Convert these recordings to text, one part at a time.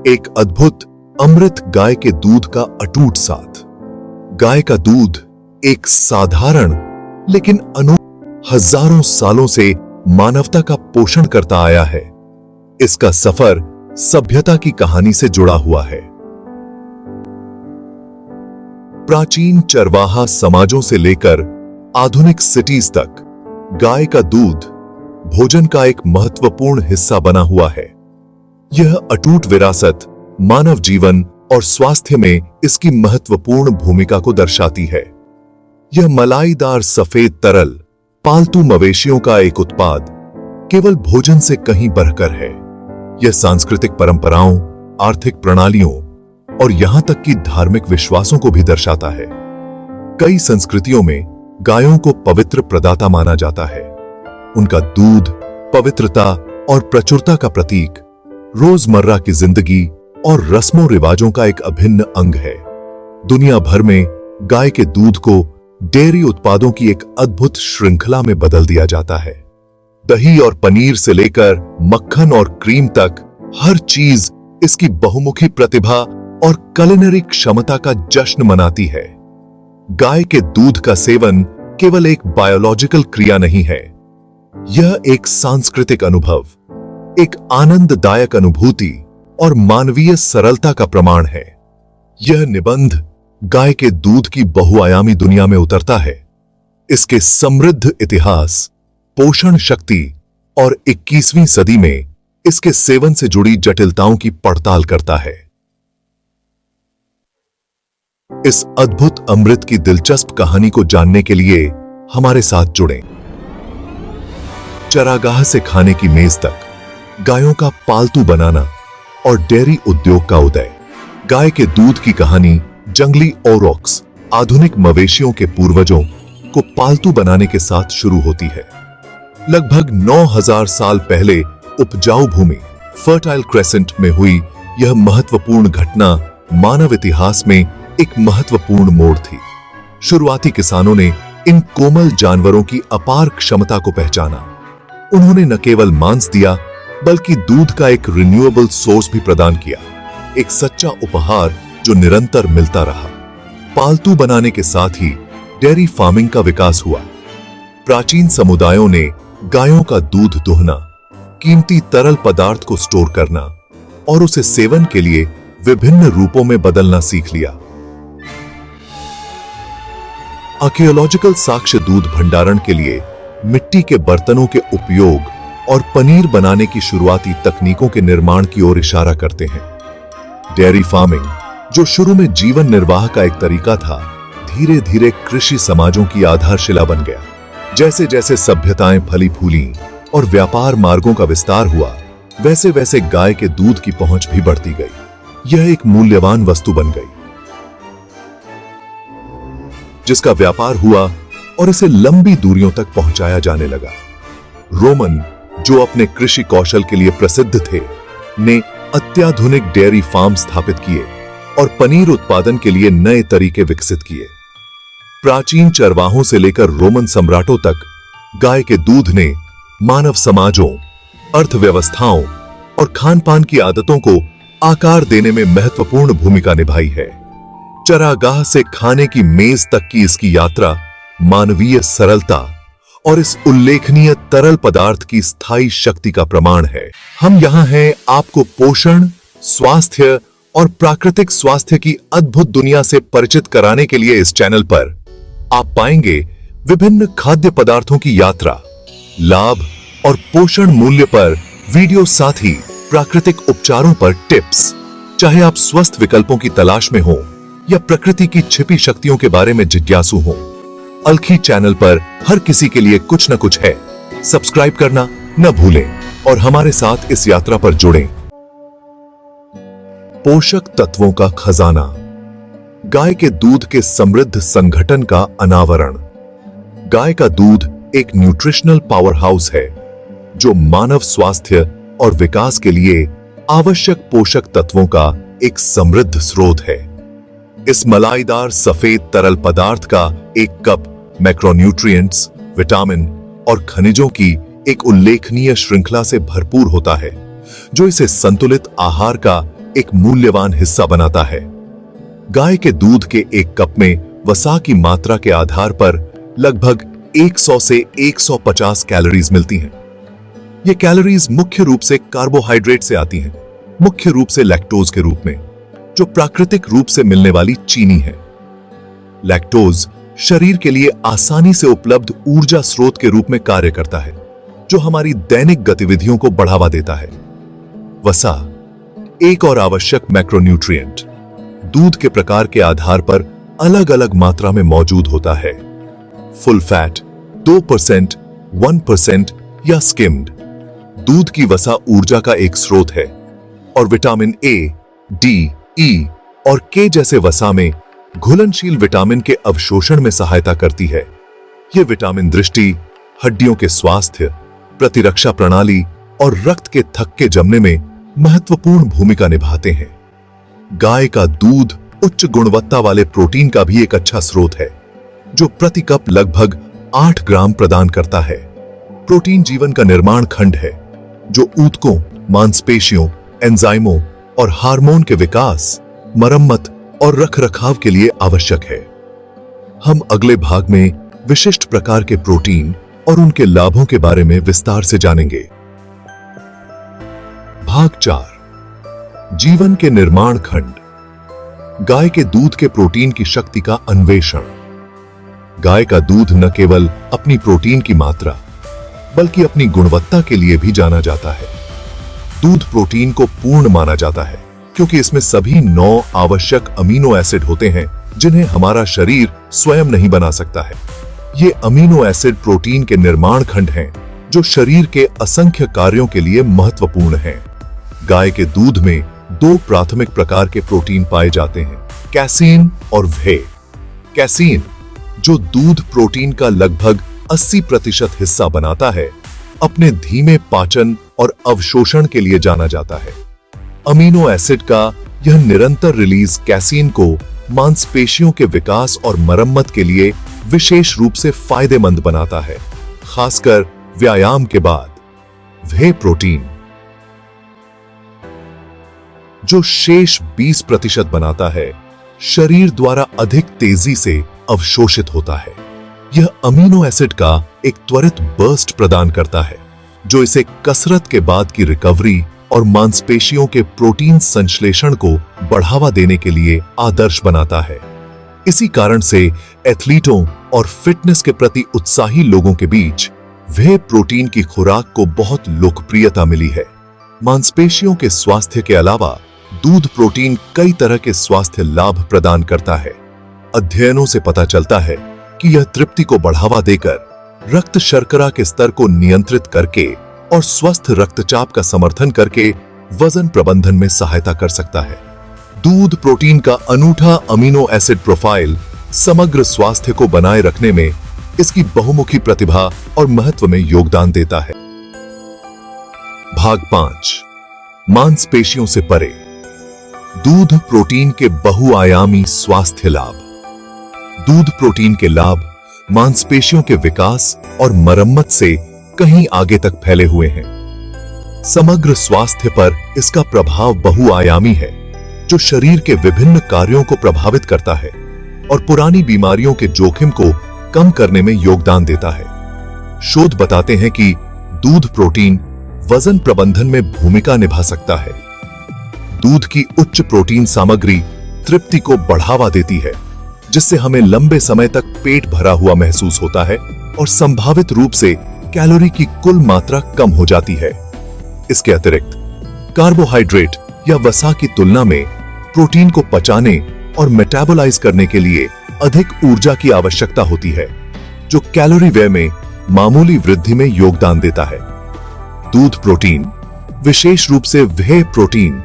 एक अद्भुत अमृत गाय के दूध का अटूट साथ। गाय का दूध एक साधारण लेकिन हजारों सालों से मानवता का पोषण करता आया है। इसका सफर सभ्यता की कहानी से जुड़ा हुआ है। प्राचीन चरवाहा समाजों से लेकर आधुनिक सिटीज तक गाय का दूध भोजन का एक महत्वपूर्ण हिस्सा बना हुआ है। यह अटूट विरासत मानव जीवन और स्वास्थ्य में इसकी महत्वपूर्ण भूमिका को दर्शाती है। यह मलाईदार सफेद तरल पालतू मवेशियों का एक उत्पाद केवल भोजन से कहीं बढ़कर है। यह सांस्कृतिक परंपराओं, आर्थिक प्रणालियों और यहां तक कि धार्मिक विश्वासों को भी दर्शाता है। कई संस्कृतियों में गायों को पवित्र प्रदाता माना जाता है। उनका दूध पवित्रता और प्रचुरता का प्रतीक, रोजमर्रा की जिंदगी और रस्मों रिवाजों का एक अभिन्न अंग है। दुनिया भर में गाय के दूध को डेयरी उत्पादों की एक अद्भुत श्रृंखला में बदल दिया जाता है। दही और पनीर से लेकर मक्खन और क्रीम तक हर चीज इसकी बहुमुखी प्रतिभा और कुलिनरी क्षमता का जश्न मनाती है। गाय के दूध का सेवन केवल एक बायोलॉजिकल क्रिया नहीं है, यह एक सांस्कृतिक अनुभव, एक आनंददायक अनुभूति और मानवीय सरलता का प्रमाण है। यह निबंध गाय के दूध की बहुआयामी दुनिया में उतरता है, इसके समृद्ध इतिहास, पोषण शक्ति और 21वीं सदी में इसके सेवन से जुड़ी जटिलताओं की पड़ताल करता है। इस अद्भुत अमृत की दिलचस्प कहानी को जानने के लिए हमारे साथ जुड़ें। चरागाह से खाने की मेज तक, गायों का पालतू बनाना और डेयरी उद्योग का उदय। गाय के दूध की कहानी जंगली औरॉक्स, आधुनिक मवेशियों के पूर्वजों को पालतू बनाने के साथ शुरू होती है। लगभग 9000 साल पहले उपजाऊ भूमि फर्टाइल क्रेसेंट में हुई यह महत्वपूर्ण घटना मानव इतिहास में एक महत्वपूर्ण मोड़ थी। शुरुआती किसानों ने इन कोमल जानवरों की अपार क्षमता को पहचाना। उन्होंने न केवल मांस दिया बल्कि दूध का एक रिन्यूएबल सोर्स भी प्रदान किया, एक सच्चा उपहार जो निरंतर मिलता रहा। पालतू बनाने के साथ ही डेयरी फार्मिंग का विकास हुआ। प्राचीन समुदायों ने गायों का दूध दोहना, कीमती तरल पदार्थ को स्टोर करना और उसे सेवन के लिए विभिन्न रूपों में बदलना सीख लिया। आर्कियोलॉजिकल साक्ष्य दूध भंडारण के लिए मिट्टी के बर्तनों के उपयोग और पनीर बनाने की शुरुआती तकनीकों के निर्माण की ओर इशारा करते हैं। डेयरी फार्मिंग, जो शुरू में जीवन निर्वाह का एक तरीका था, धीरे धीरे कृषि समाजों की आधारशिला बन गया। जैसे जैसे सभ्यताएं फली फूली और व्यापार मार्गों का विस्तार हुआ, वैसे वैसे गाय के दूध की पहुंच भी बढ़ती गई। यह एक मूल्यवान वस्तु बन गई जिसका व्यापार हुआ और इसे लंबी दूरियों तक पहुंचाया जाने लगा। रोमन, जो अपने कृषि कौशल के लिए प्रसिद्ध थे, ने अत्याधुनिक डेयरी फार्म स्थापित किए और पनीर उत्पादन के लिए नए तरीके विकसित किए। प्राचीन चरवाहों से लेकर रोमन सम्राटों तक गाय के दूध ने मानव समाजों, अर्थव्यवस्थाओं और खान-पान की आदतों को आकार देने में महत्वपूर्ण भूमिका निभाई है। चरागाह से खाने की मेज तक की इसकी यात्रा मानवीय सरलता और इस उल्लेखनीय तरल पदार्थ की स्थायी शक्ति का प्रमाण है। हम यहां हैं आपको पोषण, स्वास्थ्य और प्राकृतिक स्वास्थ्य की अद्भुत दुनिया से परिचित कराने के लिए। इस चैनल पर आप पाएंगे विभिन्न खाद्य पदार्थों की यात्रा, लाभ और पोषण मूल्य पर वीडियो, साथ ही प्राकृतिक उपचारों पर टिप्स। चाहे आप स्वस्थ विकल्पों की तलाश में हो या प्रकृति की छिपी शक्तियों के बारे में जिज्ञासु हो, अलखी चैनल पर हर किसी के लिए कुछ न कुछ है। सब्सक्राइब करना न भूलें और हमारे साथ इस यात्रा पर जुड़ें। पोषक तत्वों का खजाना, गाय के दूध के समृद्ध संगठन का अनावरण। गाय का दूध एक न्यूट्रिशनल पावर हाउस है जो मानव स्वास्थ्य और विकास के लिए आवश्यक पोषक तत्वों का एक समृद्ध स्रोत है। इस मलाईदार सफेद तरल पदार्थ का एक कप मैक्रोन्यूट्रिएंट्स, विटामिन और खनिजों की एक उल्लेखनीय श्रृंखला से भरपूर होता है, जो इसे संतुलित आहार का एक मूल्यवान हिस्सा बनाता है। गाय के दूध के एक कप में वसा की मात्रा के आधार पर लगभग 100 से 150 कैलोरीज मिलती हैं। ये कैलोरीज मुख्य रूप से कार्बोहाइड्रेट से आती हैं, मुख्य रूप से लैक्टोज के रूप में, जो प्राकृतिक रूप से मिलने वाली चीनी है। लैक्टोज शरीर के लिए आसानी से उपलब्ध ऊर्जा स्रोत के रूप में कार्य करता है, जो हमारी दैनिक गतिविधियों को बढ़ावा देता है। वसा एक और आवश्यक मैक्रोन्यूट्रिएंट दूध के प्रकार के आधार पर अलग अलग मात्रा में मौजूद होता है। फुल फैट 2%, 1% या स्किम्ड। दूध की वसा ऊर्जा का एक स्रोत है और विटामिन ए, डी, ई और के जैसे वसा में घुलनशील विटामिन के अवशोषण में सहायता करती है। ये विटामिन दृष्टि, हड्डियों के स्वास्थ्य, प्रतिरक्षा प्रणाली और रक्त के थक्के जमने में महत्वपूर्ण भूमिका निभाते हैं। गाय का दूध उच्च गुणवत्ता वाले प्रोटीन का भी एक अच्छा स्रोत है, जो प्रति कप लगभग 8 ग्राम प्रदान करता है। प्रोटीन जीवन का निर्माण खंड है, जो ऊतकों, मांसपेशियों, एंजाइमों और हार्मोन के विकास, मरम्मत और रखरखाव के लिए आवश्यक है। हम अगले भाग में विशिष्ट प्रकार के प्रोटीन और उनके लाभों के बारे में विस्तार से जानेंगे। भाग 4, जीवन के निर्माण खंड, गाय के दूध के प्रोटीन की शक्ति का अन्वेषण। गाय का दूध न केवल अपनी प्रोटीन की मात्रा, बल्कि अपनी गुणवत्ता के लिए भी जाना जाता है। दूध प्रोटीन को पूर्ण माना जाता है क्योंकि इसमें सभी 9 आवश्यक अमीनो एसिड होते हैं, जिन्हें हमारा शरीर स्वयं नहीं बना सकता है। ये अमीनो एसिड प्रोटीन के निर्माण खंड हैं, जो शरीर के असंख्य कार्यों के लिए महत्वपूर्ण हैं। गाय के दूध में 2 प्राथमिक प्रकार के प्रोटीन पाए जाते हैं, कैसीन और व्हे। कैसीन, जो दूध प्रोटीन का लगभग 80% हिस्सा बनाता है, अपने धीमे पाचन और अवशोषण के लिए जाना जाता है। अमीनो एसिड का यह निरंतर रिलीज कैसीन को मांसपेशियों के विकास और मरम्मत के लिए विशेष रूप से फायदेमंद बनाता है, खासकर व्यायाम के बाद। व्हे प्रोटीन, जो शेष 20% बनाता है, शरीर द्वारा अधिक तेजी से अवशोषित होता है। यह अमीनो एसिड का एक त्वरित बर्स्ट प्रदान करता है, जो इसे कसरत के बाद की रिकवरी और मांसपेशियों के प्रोटीन संश्लेषण को बढ़ावा देने के लिए आदर्श बनाता है। इसी कारण से एथलीटों और फिटनेस के प्रति उत्साही लोगों के बीच व्हे प्रोटीन की खुराक को बहुत लोकप्रियता मिली है। मांसपेशियों के स्वास्थ्य के अलावा दूध प्रोटीन कई तरह के स्वास्थ्य लाभ प्रदान करता है। अध्ययनों से पता चलता है कि यह तृप्ति को बढ़ावा देकर रक्त शर्करा के स्तर को नियंत्रित करके और स्वस्थ रक्तचाप का समर्थन करके वजन प्रबंधन में सहायता कर सकता है। दूध प्रोटीन का अनूठा अमीनो एसिड प्रोफाइल समग्र स्वास्थ्य को बनाए रखने में इसकी बहुमुखी प्रतिभा और महत्व में योगदान देता है। भाग 5, मांसपेशियों से परे, दूध प्रोटीन के बहुआयामी स्वास्थ्य लाभ। दूध प्रोटीन के लाभ मांसपेशियों के विकास और मरम्मत से कहीं आगे तक फैले हुए हैं। समग्र स्वास्थ्य पर इसका प्रभाव बहुआयामी है, जो शरीर के विभिन्न कार्यों को प्रभावित करता है और पुरानी बीमारियों के जोखिम को कम करने में योगदान देता है। शोध बताते हैं कि दूध प्रोटीन वजन प्रबंधन में भूमिका निभा सकता है। दूध की उच्च प्रोटीन सामग्री तृप्ति को बढ़ावा देती है, जिससे हमें लंबे समय तक पेट भरा हुआ महसूस होता है और संभावित रूप से कैलोरी की कुल मात्रा कम हो जाती है। इसके अतिरिक्त कार्बोहाइड्रेट या वसा की तुलना में प्रोटीन को पचाने और मेटाबोलाइज करने के लिए अधिक ऊर्जा की आवश्यकता होती है, जो कैलोरी व्यय में मामूली वृद्धि में योगदान देता है। दूध प्रोटीन, विशेष रूप से व्हे प्रोटीन,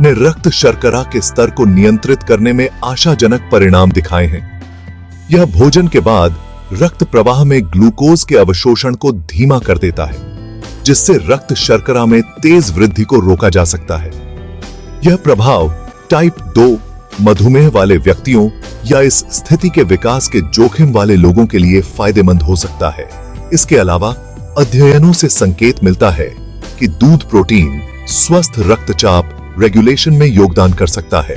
ने रक्त शर्करा के स्तर को नियंत्रित करने में आशाजनक परिणाम दिखाए हैं। यह भोजन के बाद रक्त प्रवाह में ग्लूकोज के अवशोषण को धीमा कर देता है, जिससे रक्त शर्करा में तेज वृद्धि को रोका जा सकता है। यह प्रभाव टाइप 2 मधुमेह वाले व्यक्तियों या इस स्थिति के विकास के जोखिम वाले लोगों के लिए फायदेमंद हो सकता है। इसके अलावा अध्ययनों से संकेत मिलता है कि दूध प्रोटीन स्वस्थ रक्तचाप रेगुलेशन में योगदान कर सकता है।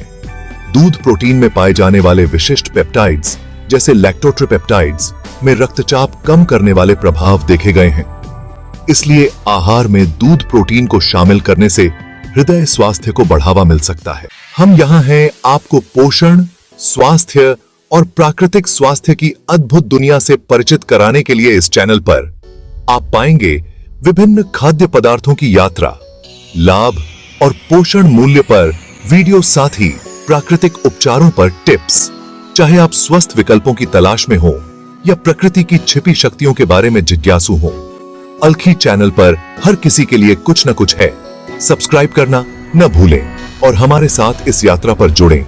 दूध प्रोटीन में पाए जाने वाले विशिष्ट पेप्टाइड्स जैसे लैक्टोट्रिपेप्टाइड्स में रक्तचाप कम करने वाले प्रभाव देखे गए हैं। इसलिए आहार में दूध प्रोटीन को शामिल करने से हृदय स्वास्थ्य को बढ़ावा मिल सकता है। हम यहाँ हैं आपको पोषण, स्वास्थ्य और प्राकृतिक स्वास्थ्य की अद्भुत दुनिया से परिचित कराने के लिए। इस चैनल पर आप पाएंगे विभिन्न खाद्य पदार्थों की यात्रा, लाभ और पोषण मूल्य पर वीडियो, साथ ही प्राकृतिक उपचारों पर टिप्स। चाहे आप स्वस्थ विकल्पों की तलाश में हो या प्रकृति की छिपी शक्तियों के बारे में जिज्ञासु हो, अलखी चैनल पर हर किसी के लिए कुछ न कुछ है। सब्सक्राइब करना न भूलें और हमारे साथ इस यात्रा पर जुड़ें।